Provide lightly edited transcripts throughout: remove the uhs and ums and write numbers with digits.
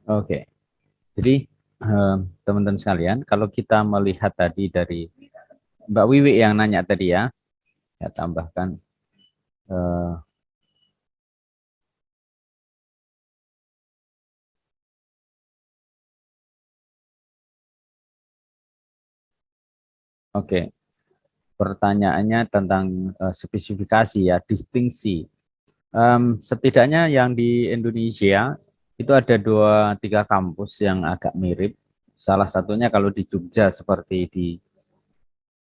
Oke. Jadi teman-teman sekalian, kalau kita melihat tadi dari Mbak Wiwi yang nanya tadi ya, saya tambahkan. eh, Oke, pertanyaannya tentang spesifikasi ya, distingsi. Setidaknya yang di Indonesia itu ada dua tiga kampus yang agak mirip. Salah satunya kalau di Jogja seperti di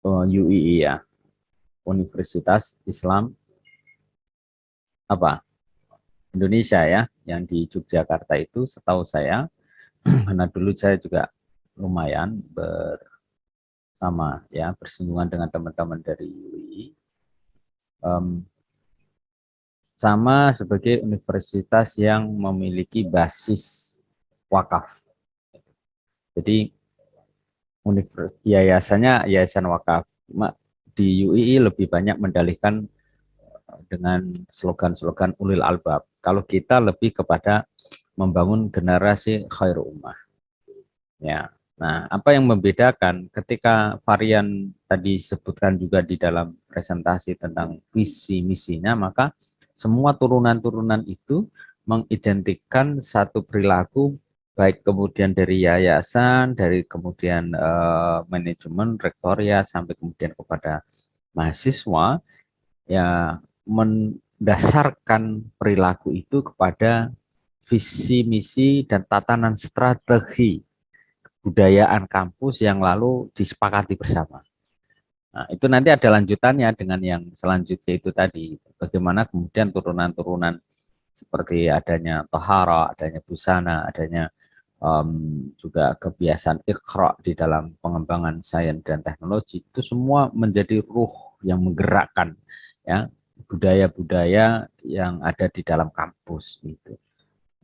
UII ya, Universitas Islam apa Indonesia ya, yang di Yogyakarta itu setahu saya, karena dulu saya juga lumayan bersama ya bersinggungan dengan teman-teman dari UII, sama sebagai universitas yang memiliki basis wakaf. Jadi yayasannya yayasan wakaf. Di UII lebih banyak mendalihkan dengan slogan-slogan ulil albab. Kalau kita lebih kepada membangun generasi khair ummah. Ya. Nah, apa yang membedakan ketika varian tadi sebutkan juga di dalam presentasi tentang visi misinya, maka semua turunan-turunan itu mengidentikan satu perilaku baik kemudian dari yayasan, dari kemudian manajemen, rektoria sampai kemudian kepada mahasiswa ya mendasarkan perilaku itu kepada visi misi dan tatanan strategi budayaan kampus yang lalu disepakati bersama. Nah, itu nanti ada lanjutannya dengan yang selanjutnya itu tadi. Bagaimana kemudian turunan-turunan seperti adanya tohara, adanya busana, adanya juga kebiasaan ikhra di dalam pengembangan sains dan teknologi, itu semua menjadi ruh yang menggerakkan ya budaya-budaya yang ada di dalam kampus itu.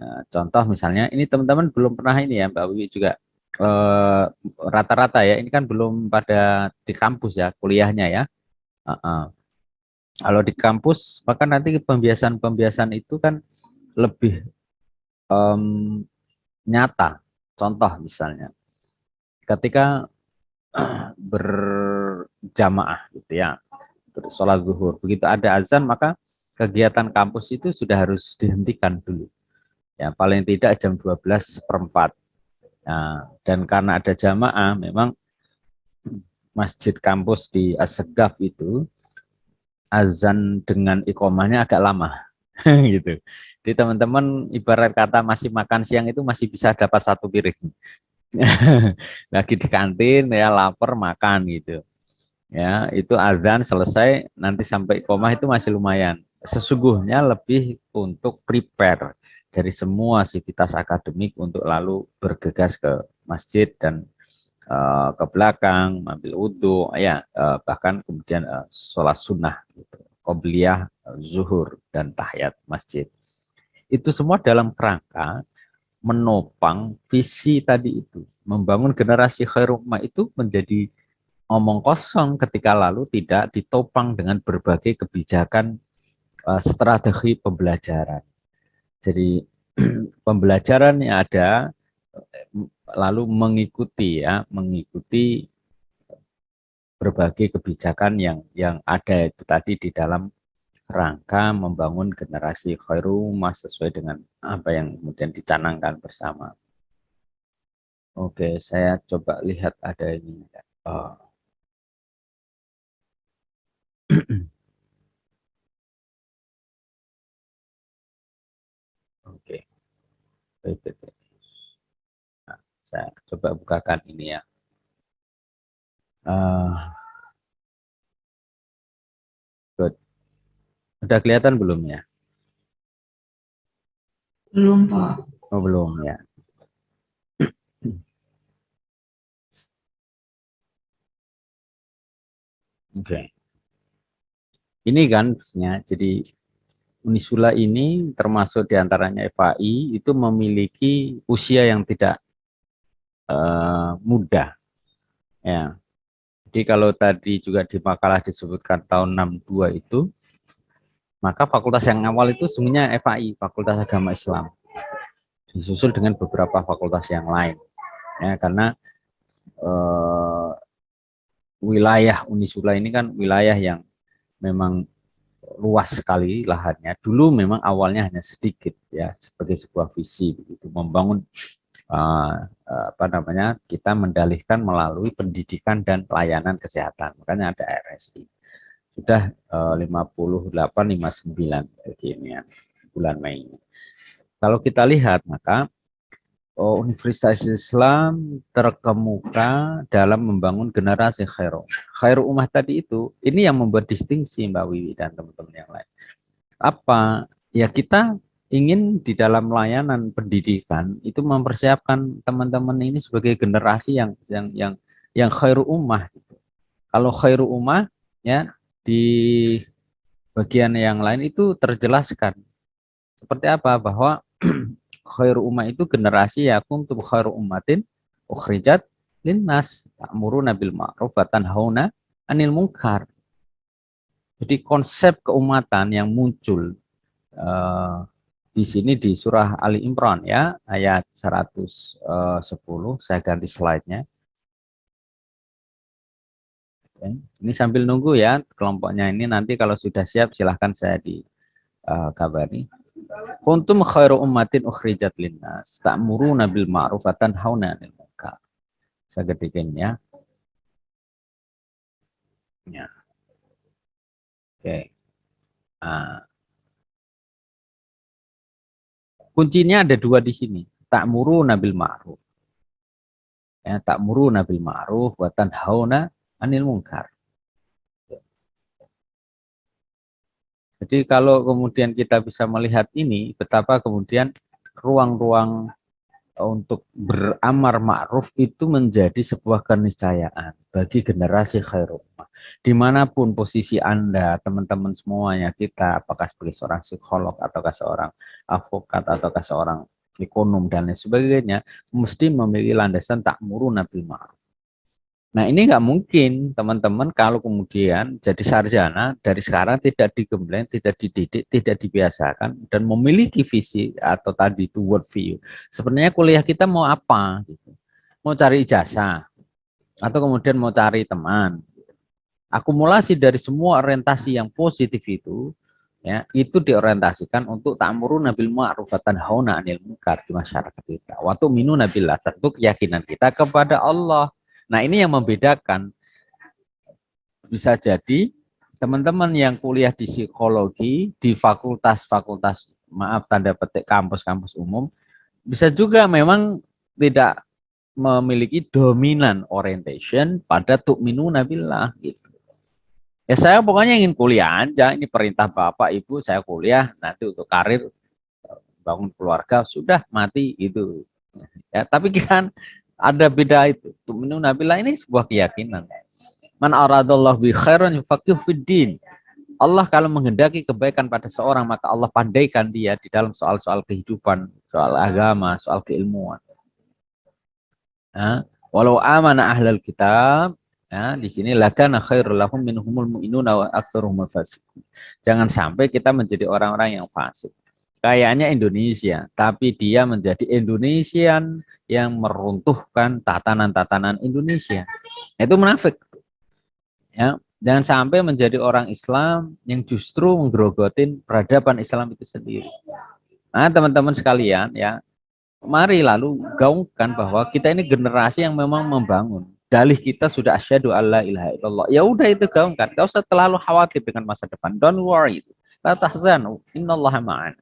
Nah, contoh misalnya ini teman-teman belum pernah ini ya Mbak Wiwi juga eh, rata-rata ya ini kan belum pada di kampus ya kuliahnya ya. Uh-uh. Kalau di kampus maka nanti pembiasan-pembiasan itu kan lebih em, nyata. Contoh misalnya ketika berjamaah gitu ya, sholat zuhur, begitu ada azan maka kegiatan kampus itu sudah harus dihentikan dulu. Ya, paling tidak jam 12:04. Nah, dan karena ada jamaah, memang masjid kampus di Assegaf itu azan dengan iqomahnya agak lama gitu. Jadi teman-teman ibarat kata masih makan siang itu masih bisa dapat satu piring. Lagi di kantin ya lapar makan gitu. Ya, itu azan selesai nanti sampai iqomah itu masih lumayan. Sesungguhnya lebih untuk prepare dari semua sivitas akademik untuk lalu bergegas ke masjid dan ke belakang, ambil wudhu, ya bahkan kemudian sholat sunnah, gitu. Qobliyah, zuhur, dan tahiyat masjid. Itu semua dalam kerangka menopang visi tadi itu. Membangun generasi khairul ummah itu menjadi omong kosong ketika lalu tidak ditopang dengan berbagai kebijakan strategi pembelajaran. Jadi pembelajaran yang ada lalu mengikuti ya, mengikuti berbagai kebijakan yang ada itu tadi di dalam rangka membangun generasi khairul ummah sesuai dengan apa yang kemudian dicanangkan bersama. Oke, saya coba lihat ada ini. Oh, oke, PPT. Nah, saya coba bukakan ini ya. Uh, good. Udah kelihatan belum ya? Belum, Pak. Oh, belum ya. Oke. Ini kan jadi Unisula ini termasuk diantaranya FAI itu memiliki usia yang tidak muda. Ya. Jadi kalau tadi juga di makalah disebutkan tahun 62 itu, maka fakultas yang awal itu sebenarnya FAI, Fakultas Agama Islam. disusul dengan beberapa fakultas yang lain. Ya, karena wilayah Unisula ini kan wilayah yang memang luas sekali lahannya. Dulu memang awalnya hanya sedikit ya, sebagai sebuah visi begitu, membangun apa namanya, kita mendalihkan melalui pendidikan dan pelayanan kesehatan. Makanya ada RSI. Sudah 58-59 begini ya, bulan Mei. Kalau kita lihat maka Universitas Islam terkemuka dalam membangun generasi khairu. Khairu ummah tadi itu, ini yang membuat distingsi Mbak Wiwi dan teman-teman yang lain. Apa? Ya kita ingin di dalam layanan pendidikan itu mempersiapkan teman-teman ini sebagai generasi yang khairu ummah. Kalau khairu ummah ya di bagian yang lain itu terjelaskan seperti apa, bahwa khairu ummah itu generasi ya kuntum khairu ummatin ukhrijat linnas ta'muruna bil ma'ruf wa tanhauna 'anil munkar. Jadi konsep keumatan yang muncul di sini di surah Ali Imran ya, ayat 110, saya ganti slide-nya. Oke. Ini sambil nunggu ya kelompoknya ini, nanti kalau sudah siap silahkan saya dikabari. Kuntum khairu ummatin ukhrijat linnas ta'muruna bil ma'ruf wa tanhauna 'anil munkar. Saya ketikin ya. Ya. Oke. Nah, kuncinya ada dua di sini. Ta'muruna bil ma'ruf. Ya, ta'muruna bil ma'ruf wa tanhauna 'anil munkar. Jadi kalau kemudian kita bisa melihat ini, betapa kemudian ruang-ruang untuk beramar ma'ruf itu menjadi sebuah keniscayaan bagi generasi khairul ummah. Dimanapun posisi Anda, teman-teman semuanya, kita, apakah sebagai seorang psikolog, ataukah seorang advokat, ataukah seorang ekonom, dan lain sebagainya, mesti memiliki landasan ta'muruna bil ma'ruf. Nah ini nggak mungkin teman-teman kalau kemudian jadi sarjana dari sekarang tidak digembleng, tidak dididik, tidak dibiasakan, dan memiliki visi atau tadi itu world view. Sebenarnya kuliah kita mau apa? Gitu. Mau cari ijazah, atau kemudian mau cari teman. Akumulasi dari semua orientasi yang positif ya, itu diorientasikan untuk ta'muruna bil ma'ruf wa tanhauna 'anil munkar di masyarakat kita. Waktu minuna billah, tentu keyakinan kita kepada Allah. Nah ini yang membedakan. Bisa jadi teman-teman yang kuliah di psikologi di fakultas-fakultas, maaf tanda petik, kampus-kampus umum, bisa juga memang tidak memiliki dominan orientation pada tu'minuna billah gitu. Ya saya pokoknya ingin kuliah aja, ini perintah Bapak Ibu, saya kuliah nanti untuk karir, bangun keluarga, sudah mati itu. Ya, tapi kita ada beda itu. Tu'minuna billah ini sebuah keyakinan. Man aradallahu bi khairan yufaqihu fid din. Allah kalau menghendaki kebaikan pada seorang, maka Allah pandaikan dia di dalam soal-soal kehidupan, soal agama, soal keilmuan. Nah, walau amana ahlal kitab, ya, di sini lakana khairul lahum minhumul mu'minuna wa aktsaruhum fasiqun. Jangan sampai kita menjadi orang-orang yang fasik. Kayaknya Indonesia, tapi dia menjadi Indonesian yang meruntuhkan tatanan-tatanan Indonesia. Itu munafik. Ya, jangan sampai menjadi orang Islam yang justru menggerogotin peradaban Islam itu sendiri. Nah, teman-teman sekalian, ya, mari lalu gaungkan bahwa kita ini generasi yang memang membangun. Dalih kita sudah asyhadu alla ilaha illallah. Ya udah itu gaungkan. Gak usah terlalu khawatir dengan masa depan. Don't worry. La tahzanu. Innallaha ma'an.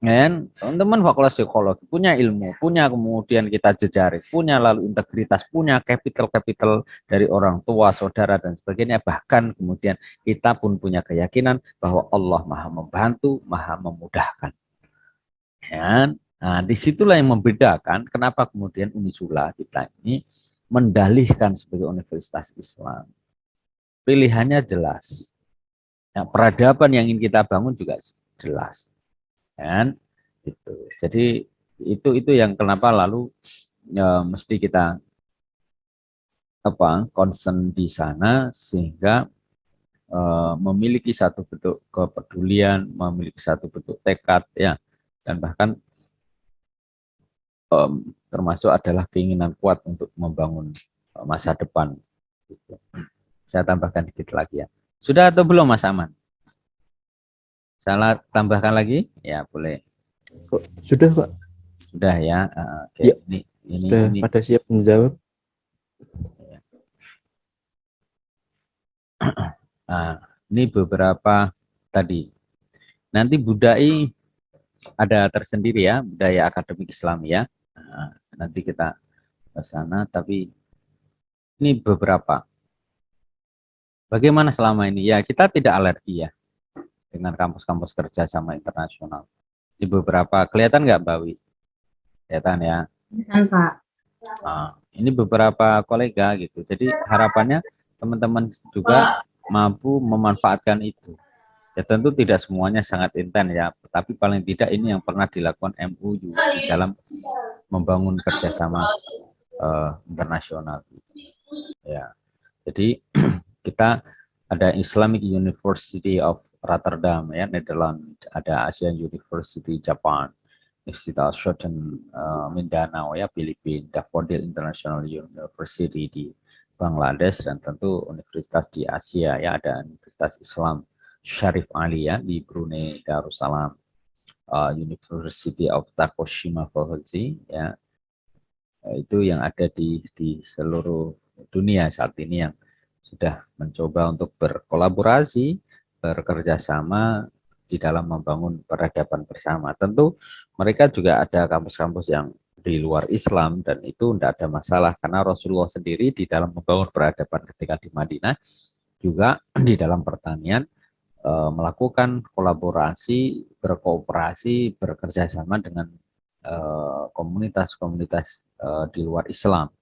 Dan teman-teman fakultas psikologi punya ilmu, punya kemudian kita jejari, punya lalu integritas, punya capital dari orang tua, saudara, dan sebagainya. Bahkan kemudian kita pun punya keyakinan bahwa Allah maha membantu, maha memudahkan. Ya. Nah, disitulah yang membedakan kenapa kemudian Unisula kita ini mendalihkan sebagai universitas Islam. Pilihannya jelas. Ya, peradaban yang ingin kita bangun juga jelas. Kan gitu. Jadi itu yang kenapa lalu mesti kita concern di sana, sehingga memiliki satu bentuk kepedulian, memiliki satu bentuk tekad ya, dan bahkan termasuk adalah keinginan kuat untuk membangun masa depan. Saya tambahkan dikit lagi ya. Sudah atau belum Mas Aman? Saya tambahkan lagi? Ya boleh. Sudah Pak. Sudah ya. Oke. Ya, Ini sudah ini. pada siap menjawab. Nah, ini beberapa tadi. Nanti budaya ada tersendiri ya, budaya akademik Islam ya. Nah, nanti kita ke sana, tapi ini beberapa. Bagaimana selama ini? Ya, kita tidak alergi ya dengan kampus-kampus kerja sama internasional. Di beberapa, kelihatan nggak Mbak Wi? Kelihatan ya. Kan Pak. Nah, ini beberapa kolega gitu. Jadi harapannya teman-teman juga mampu memanfaatkan itu. Ya tentu tidak semuanya sangat intens ya, tapi paling tidak ini yang pernah dilakukan MUU di dalam membangun kerjasama internasional. Ya, jadi kita ada Islamic University of Rotterdam ya, Netherlands, ada Asian University Japan, Institut Schotten Mindanao ya, Filipina, Daffodil International University di Bangladesh, dan tentu universitas di Asia ya, ada Universitas Islam Syarif Ali ya di Brunei Darussalam, University of Tokushima Fukui ya, itu yang ada di seluruh dunia saat ini yang sudah mencoba untuk berkolaborasi, bekerja sama di dalam membangun peradaban bersama. Tentu mereka juga ada kampus-kampus yang di luar Islam, dan itu tidak ada masalah karena Rasulullah sendiri di dalam membangun peradaban ketika di Madinah juga di dalam pertanian melakukan kolaborasi, berkooperasi, bekerja sama dengan komunitas-komunitas di luar Islam.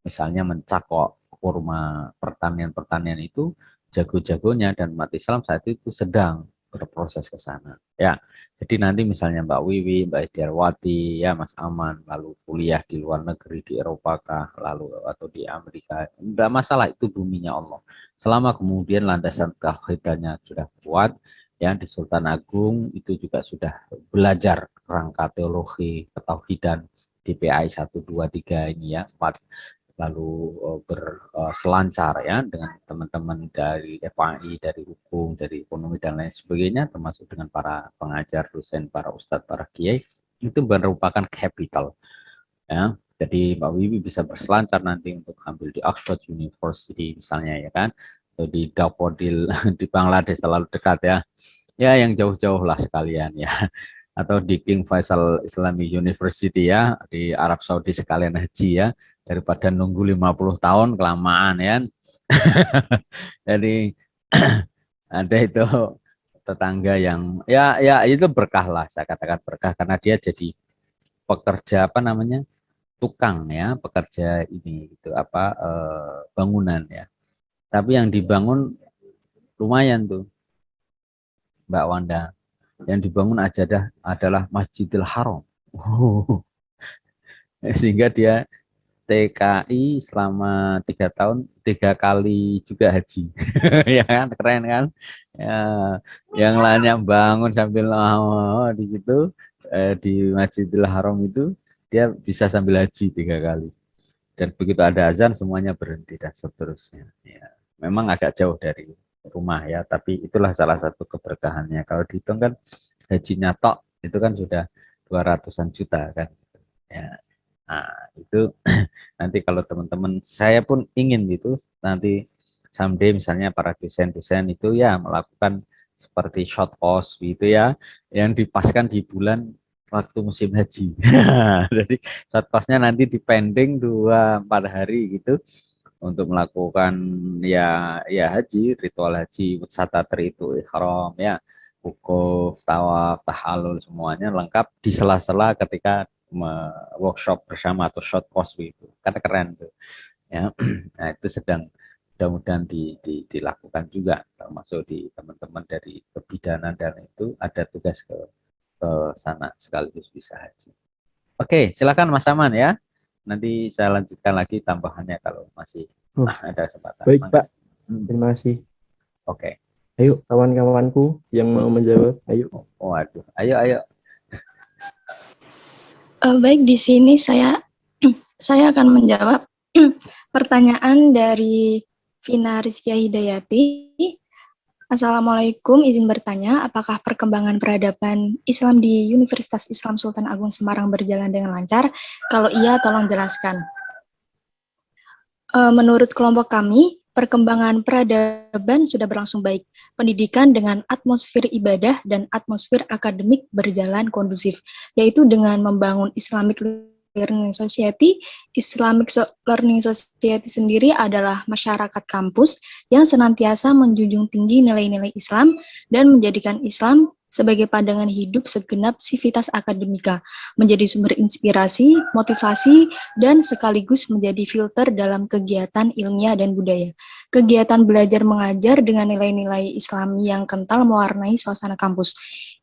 Misalnya mencakok kurma pertanian-pertanian itu jago-jagonya, dan umat Islam saat itu sedang berproses ke sana. Ya, jadi nanti misalnya Mbak Wiwi, Mbak Idiarwati, ya Mas Aman, lalu kuliah di luar negeri di Eropa kah, lalu atau di Amerika, enggak masalah, itu buminya Allah. Selama kemudian landasan tauhidnya sudah kuat, ya di Sultan Agung itu juga sudah belajar rangka teologi ketauhidan di PAI 1, 2, 3 ini ya, 4, lalu berselancar ya dengan teman-teman dari FAI, dari hukum, dari ekonomi dan lain sebagainya, termasuk dengan para pengajar, dosen, para ustadz, para kiai, itu merupakan capital ya. Jadi Mbak Wiwi bisa berselancar nanti untuk ambil di Oxford University misalnya ya kan, atau di Daffodil di Bangladesh terlalu dekat ya. Ya yang jauh-jauh lah sekalian ya. Atau di King Faisal Islamic University ya, di Arab Saudi sekalian haji ya, daripada nunggu 50 tahun kelamaan ya. Jadi ada itu tetangga yang ya itu berkah lah, saya katakan berkah karena dia jadi pekerja apa namanya, tukang ya, pekerja ini gitu apa bangunan ya. Tapi yang dibangun lumayan tuh Mbak Wanda. Yang dibangun aja adalah Masjidil Haram. Sehingga dia TKI selama 3 tahun 3 kali juga haji. Ya kan, keren kan ya, yang lainnya bangun sambil di situ di Masjidil Haram itu dia bisa sambil haji 3 kali, dan begitu ada azan semuanya berhenti dan seterusnya ya. Memang agak jauh dari rumah ya, tapi itulah salah satu keberkahannya. Kalau dihitung kan hajinya tok itu kan sudah 200-an juta kan ya. Nah, itu nanti kalau teman-teman, saya pun ingin gitu nanti someday misalnya para dosen-dosen itu ya melakukan seperti short course gitu ya, yang dipaskan di bulan waktu musim haji. Jadi short course-nya nanti dipending 2-4 hari gitu untuk melakukan ya haji, ritual haji, satatri itu ihram ya, wukuf, tawaf, tahalul, semuanya lengkap di sela-sela ketika workshop bersama atau short course itu. Kan keren tuh. Ya. Nah, itu sedang mudah-mudahan dilakukan juga, termasuk di teman-teman dari kebidanan, dan itu ada tugas ke sana sekaligus bisa haji. Oke, silakan Mas Aman ya. Nanti saya lanjutkan lagi tambahannya kalau masih ada kesempatan. Baik Pak, terima kasih. Oke. Ayo kawan-kawanku yang mau menjawab, ayo. Waduh, ayo. Baik, di sini saya akan menjawab pertanyaan dari Vina Rizkia Hidayati. Assalamualaikum, izin bertanya, apakah perkembangan peradaban Islam di Universitas Islam Sultan Agung Semarang berjalan dengan lancar? Kalau iya, tolong jelaskan. Menurut kelompok kami, perkembangan peradaban sudah berlangsung baik. Pendidikan dengan atmosfer ibadah dan atmosfer akademik berjalan kondusif, yaitu dengan membangun Islamic Learning Society. Islamic Learning Society sendiri adalah masyarakat kampus yang senantiasa menjunjung tinggi nilai-nilai Islam dan menjadikan Islam sebagai pandangan hidup segenap sivitas akademika, menjadi sumber inspirasi, motivasi, dan sekaligus menjadi filter dalam kegiatan ilmiah dan budaya. Kegiatan belajar mengajar dengan nilai-nilai Islami yang kental mewarnai suasana kampus.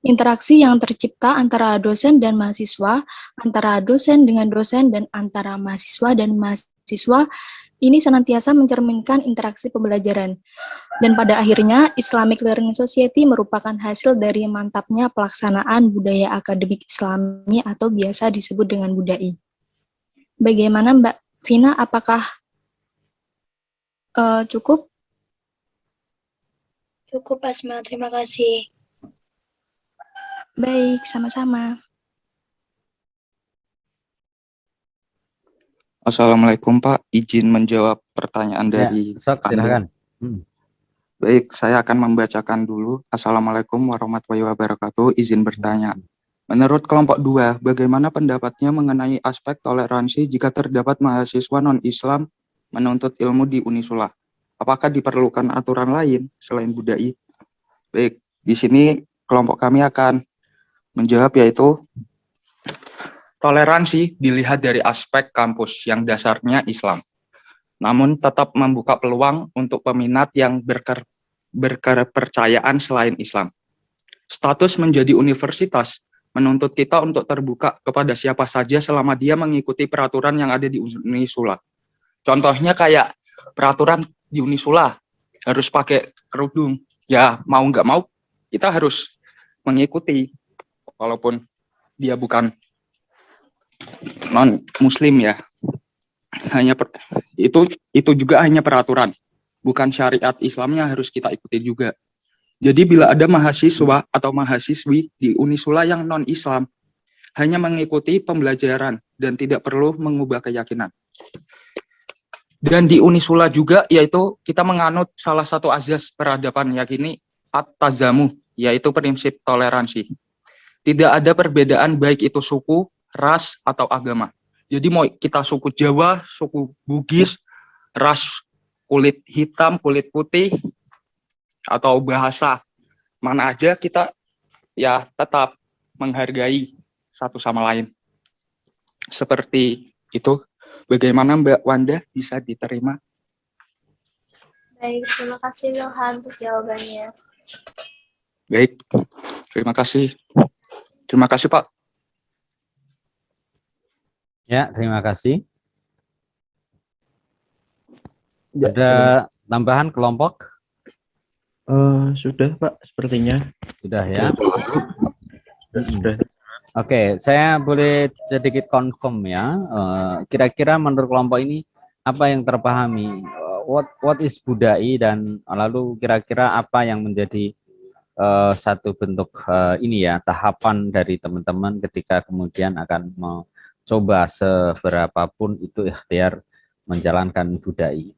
Interaksi yang tercipta antara dosen dan mahasiswa, antara dosen dengan dosen, dan antara mahasiswa dan mahasiswa ini senantiasa mencerminkan interaksi pembelajaran. Dan pada akhirnya, Islamic Learning Society merupakan hasil dari mantapnya pelaksanaan budaya akademik Islami atau biasa disebut dengan budai. Bagaimana Mbak Vina, apakah cukup? Cukup, Asma. Terima kasih. Baik, sama-sama. Assalamualaikum Pak, izin menjawab pertanyaan dari Sok, silakan. Baik, saya akan membacakan dulu. Assalamualaikum warahmatullahi wabarakatuh, izin bertanya. Menurut kelompok 2, bagaimana pendapatnya mengenai aspek toleransi jika terdapat mahasiswa non-Islam menuntut ilmu di Unisula? Apakah diperlukan aturan lain selain budai? Baik, di sini kelompok kami akan menjawab yaitu toleransi dilihat dari aspek kampus yang dasarnya Islam, namun tetap membuka peluang untuk peminat yang berkepercayaan selain Islam. Status menjadi universitas menuntut kita untuk terbuka kepada siapa saja selama dia mengikuti peraturan yang ada di Unisula. Contohnya kayak peraturan di Unisula harus pakai kerudung. Ya mau nggak mau kita harus mengikuti walaupun dia bukan non muslim ya, hanya itu juga hanya peraturan, bukan syariat Islamnya harus kita ikuti juga. Jadi bila ada mahasiswa atau mahasiswi di Unisula yang non Islam hanya mengikuti pembelajaran dan tidak perlu mengubah keyakinan. Dan di Unisula juga yaitu kita menganut salah satu azas peradaban yakini at-tazamu, yaitu prinsip toleransi. Tidak ada perbedaan baik itu suku, ras, atau agama. Jadi mau kita suku Jawa, suku Bugis, ras kulit hitam, kulit putih, atau bahasa mana aja, kita ya tetap menghargai satu sama lain. Seperti itu. Bagaimana Mbak Wanda, bisa diterima? Baik, terima kasih Wilhan untuk jawabannya. Baik, terima kasih. Terima kasih Pak. Ya, terima kasih. Ya, Ada tambahan kelompok? sudah Pak, sepertinya. Sudah ya. Sudah. Oke, saya boleh sedikit confirm ya. Kira-kira menurut kelompok ini apa yang terpahami? What is budai, dan lalu kira-kira apa yang menjadi satu bentuk ini ya, tahapan dari teman-teman ketika kemudian akan mencoba seberapapun itu ikhtiar menjalankan budai.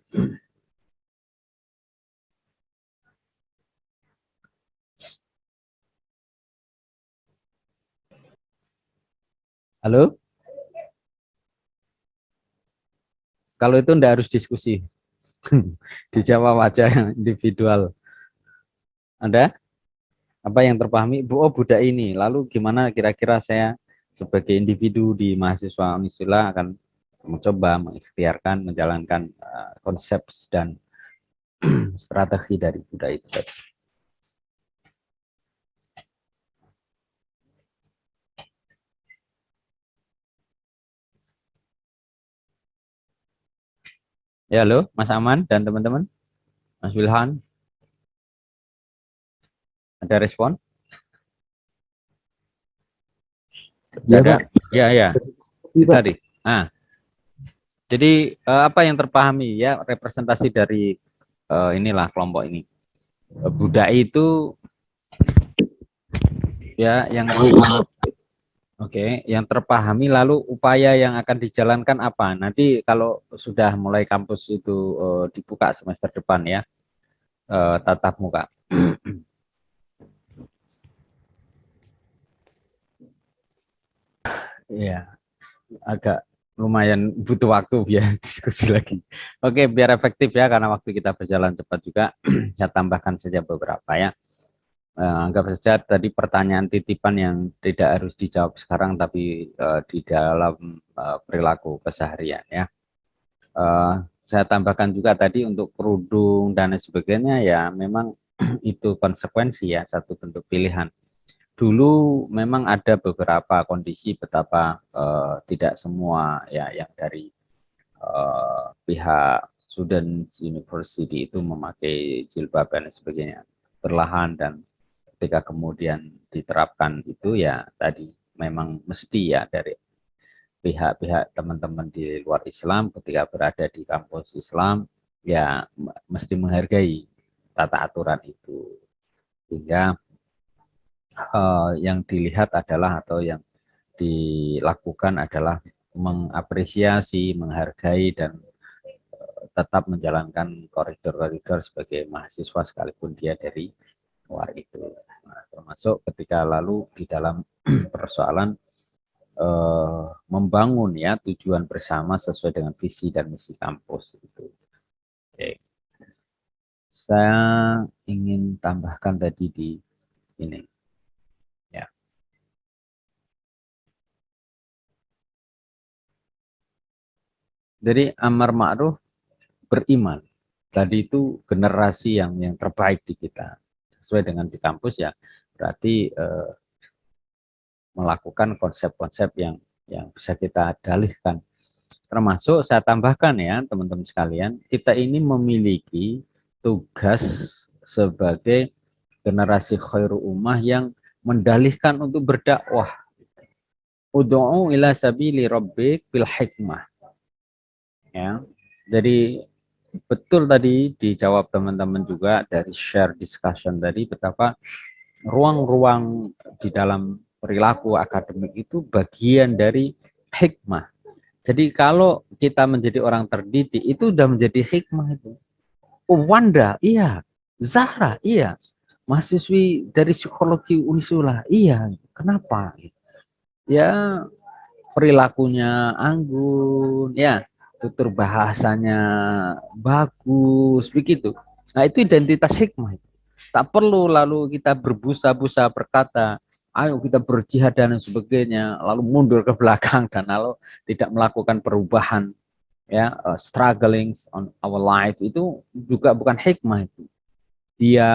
Halo? Kalau itu enggak harus diskusi. Dijawab aja yang individual. Anda? Apa yang terpahami? Oh, budaya ini. Lalu gimana kira-kira saya sebagai individu di mahasiswa Unisula akan mencoba mengikhtiarkan, menjalankan konsep dan strategi dari budaya itu tadi. Ya, halo, Mas Aman dan teman-teman, Mas Wilhan, ada respon? Ya Ada? Pak. Ya, ya. tadi. Nah, jadi apa yang terpahami ya representasi dari inilah kelompok ini. Budaya itu ya yang yang terpahami, lalu upaya yang akan dijalankan apa? Nanti kalau sudah mulai kampus itu dibuka semester depan ya, tatap muka. Ya, agak lumayan butuh waktu biar diskusi lagi. Oke, biar efektif ya, karena waktu kita berjalan cepat juga, saya tambahkan saja beberapa ya. Anggap saja tadi pertanyaan titipan yang tidak harus dijawab sekarang, tapi di dalam perilaku keseharian ya. Saya tambahkan juga tadi untuk kerudung dan sebagainya ya, memang itu konsekuensi ya, satu bentuk pilihan. Dulu memang ada beberapa kondisi betapa tidak semua ya yang dari pihak student university itu memakai jilbab dan sebagainya, perlahan, dan ketika kemudian diterapkan itu ya tadi memang mesti ya dari pihak-pihak teman-teman di luar Islam ketika berada di kampus Islam ya mesti menghargai tata aturan itu, sehingga yang dilihat adalah atau yang dilakukan adalah mengapresiasi, menghargai, dan tetap menjalankan koridor-koridor sebagai mahasiswa sekalipun dia dari luar itu. Nah, termasuk ketika lalu di dalam persoalan membangun ya tujuan bersama sesuai dengan visi dan misi kampus itu. Oke. Saya ingin tambahkan tadi di ini. Ya. Jadi amar ma'ruf beriman. Tadi itu generasi yang terbaik di kita. Sesuai dengan di kampus ya, berarti melakukan konsep-konsep yang bisa kita dalihkan. Termasuk saya tambahkan ya teman-teman sekalian, kita ini memiliki tugas sebagai generasi khairu ummah yang mendalihkan untuk berdakwah. Ud'u ila sabili rabbik bil hikmah. Ya. Jadi betul tadi dijawab teman-teman juga dari share discussion tadi, betapa ruang-ruang di dalam perilaku akademik itu bagian dari hikmah. Jadi kalau kita menjadi orang terdidik itu sudah menjadi hikmah itu. Oh, Wanda, iya. Zahra, iya. Mahasiswi dari psikologi Unisula, iya. Kenapa? Ya perilakunya anggun, ya tutur bahasanya bagus, begitu. Nah itu identitas hikmah. Tak perlu lalu kita berbusa-busa berkata, ayo kita berjihad dan sebagainya, lalu mundur ke belakang dan lalu tidak melakukan perubahan, ya struggling on our life, itu juga bukan hikmah itu. Dia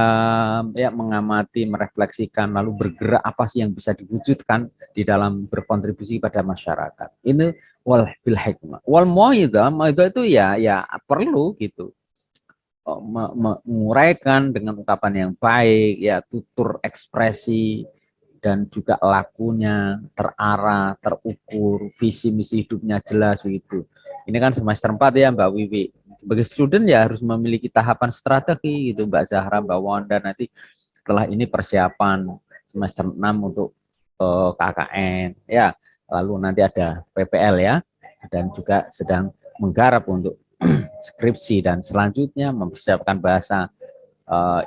ya mengamati, merefleksikan, lalu bergerak apa sih yang bisa diwujudkan di dalam berkontribusi pada masyarakat. Ini wal bil hikmah. Wal mau'izah itu ya perlu gitu. Menguraikan dengan ungkapan yang baik, ya tutur ekspresi dan juga lakunya terarah, terukur, visi misi hidupnya jelas begitu. Ini kan semester 4 ya Mbak Wiwi. Sebagai student ya harus memiliki tahapan strategi gitu Mbak Zahra, Mbak Wanda. Nanti setelah ini persiapan semester 6 untuk KKN ya. Lalu nanti ada PPL ya, dan juga sedang menggarap untuk skripsi, dan selanjutnya mempersiapkan bahasa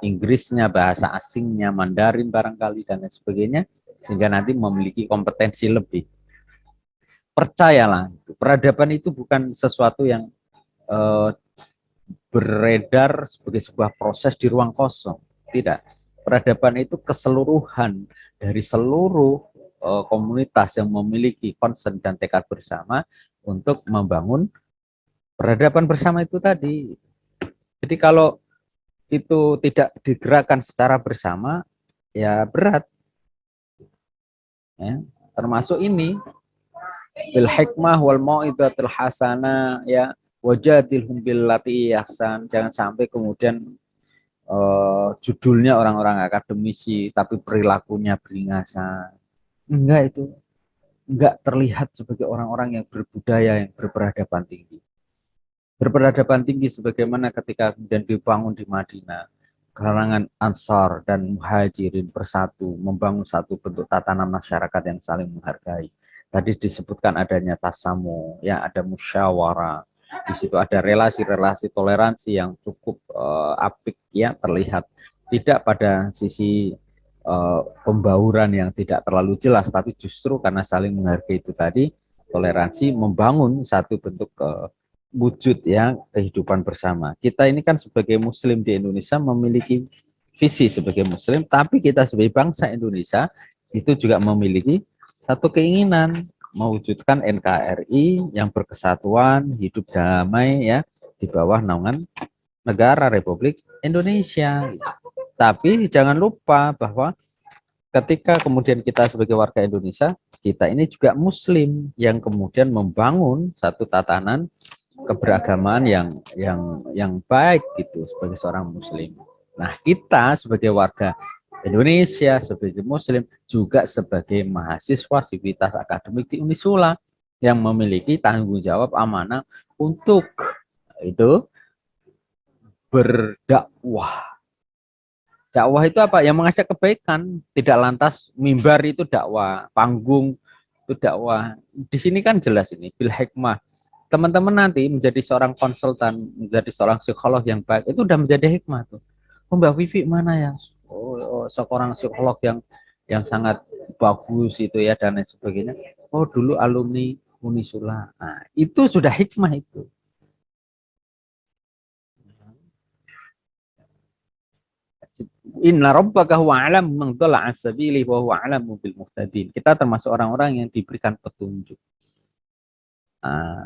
Inggrisnya, bahasa asingnya, Mandarin barangkali dan lain sebagainya, sehingga nanti memiliki kompetensi lebih. Percayalah, peradaban itu bukan sesuatu yang beredar sebagai sebuah proses di ruang kosong. Tidak. Peradaban itu keseluruhan dari seluruh komunitas yang memiliki concern dan tekad bersama untuk membangun peradaban bersama itu tadi. Jadi kalau itu tidak digerakkan secara bersama, ya berat. Ya, termasuk ini bil hikmah wal mau'izatil hasanah, ya wajadilhum billati ahsan. Jangan sampai kemudian judulnya orang-orang akademisi tapi perilakunya beringasan. Enggak itu. nggak terlihat sebagai orang-orang yang berbudaya, yang berperadaban tinggi. Berperadaban tinggi sebagaimana ketika kemudian dibangun di Madinah, kalangan Ansar dan Muhajirin bersatu, membangun satu bentuk tatanan masyarakat yang saling menghargai. Tadi disebutkan adanya tasamu, ya ada musyawarah. Di situ ada relasi-relasi toleransi yang cukup apik, ya terlihat. Tidak pada sisi pembauran yang tidak terlalu jelas, tapi justru karena saling menghargai itu tadi, toleransi membangun satu bentuk wujud ya kehidupan bersama. Kita ini kan sebagai Muslim di Indonesia memiliki visi sebagai Muslim, tapi kita sebagai bangsa Indonesia itu juga memiliki satu keinginan mewujudkan NKRI yang berkesatuan, hidup damai ya di bawah naungan negara Republik Indonesia. Tapi jangan lupa bahwa ketika kemudian kita sebagai warga Indonesia, kita ini juga Muslim yang kemudian membangun satu tatanan keberagaman yang baik gitu sebagai seorang Muslim. Nah, kita sebagai warga Indonesia, sebagai Muslim, juga sebagai mahasiswa sivitas akademik di Unisula yang memiliki tanggung jawab amanah untuk itu berdakwah. Dakwah itu apa? Yang mengajak kebaikan, tidak lantas mimbar itu dakwah, panggung itu dakwah. Di sini kan jelas ini bil hikmah. Teman-teman nanti menjadi seorang konsultan, menjadi seorang psikolog yang baik, itu udah menjadi hikmah tuh. Oh, Mbak Vivi mana ya? Seorang psikolog yang sangat bagus itu ya dan lain sebagainya. Oh, dulu alumni Unisula. Nah, itu sudah hikmah itu. Inna rabbaka huwa a'lamu man dhalla 'an sabilihi wa huwa a'lamu bil muhtadin. Kita termasuk orang-orang yang diberikan petunjuk.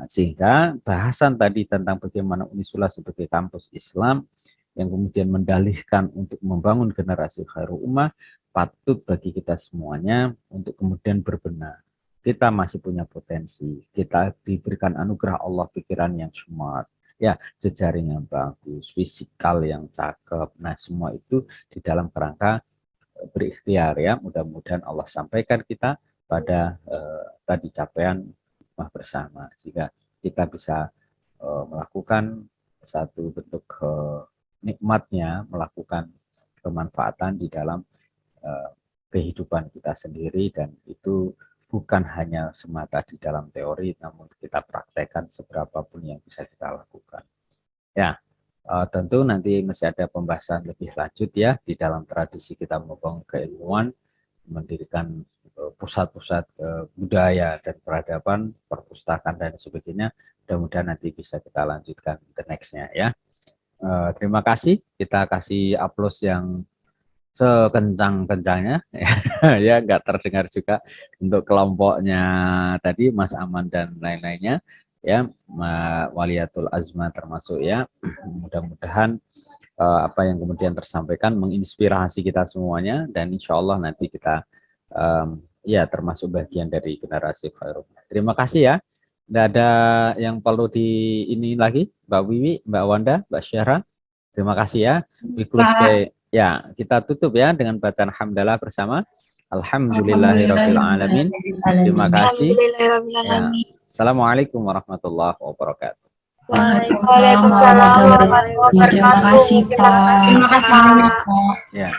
Sehingga bahasan tadi tentang bagaimana Unisula sebagai kampus Islam yang kemudian mendalihkan untuk membangun generasi khairul ummah, patut bagi kita semuanya untuk kemudian berbenah. Kita masih punya potensi, kita diberikan anugerah Allah pikiran yang smart, ya jejaring yang bagus, fisikal yang cakep. Nah, semua itu di dalam kerangka berikhtiar ya. Mudah-mudahan Allah sampaikan kita pada tadi capaian bersama, sehingga kita bisa melakukan satu bentuk nikmatnya, melakukan kemanfaatan di dalam kehidupan kita sendiri, dan itu bukan hanya semata di dalam teori, namun kita praktekkan seberapa pun yang bisa kita lakukan. Ya, tentu nanti masih ada pembahasan lebih lanjut ya di dalam tradisi kita membangun keilmuan, mendirikan pusat-pusat budaya dan peradaban, perpustakaan dan sebagainya. Mudah-mudahan nanti bisa kita lanjutkan the next-nya ya. Terima kasih. Kita kasih aplaus yang sekencang-kencangnya ya, nggak terdengar juga untuk kelompoknya tadi Mas Aman dan lain-lainnya ya, Waliatul Azma termasuk ya. Mudah-mudahan apa yang kemudian tersampaikan menginspirasi kita semuanya, dan insya Allah nanti kita ya termasuk bagian dari generasi khairul. Terima kasih ya. Tidak ada yang perlu di ini lagi, Mbak Wiwi, Mbak Wanda, Mbak Syahra. Terima kasih ya. Ya, kita tutup ya dengan bacaan hamdalah bersama. Alhamdulillahirabbil alamin. Terima kasih. Ya. Assalamualaikum warahmatullahi wabarakatuh. Waalaikumsalam warahmatullahi wabarakatuh. Terima kasih, Pak. Terima kasih, Pak. Ya.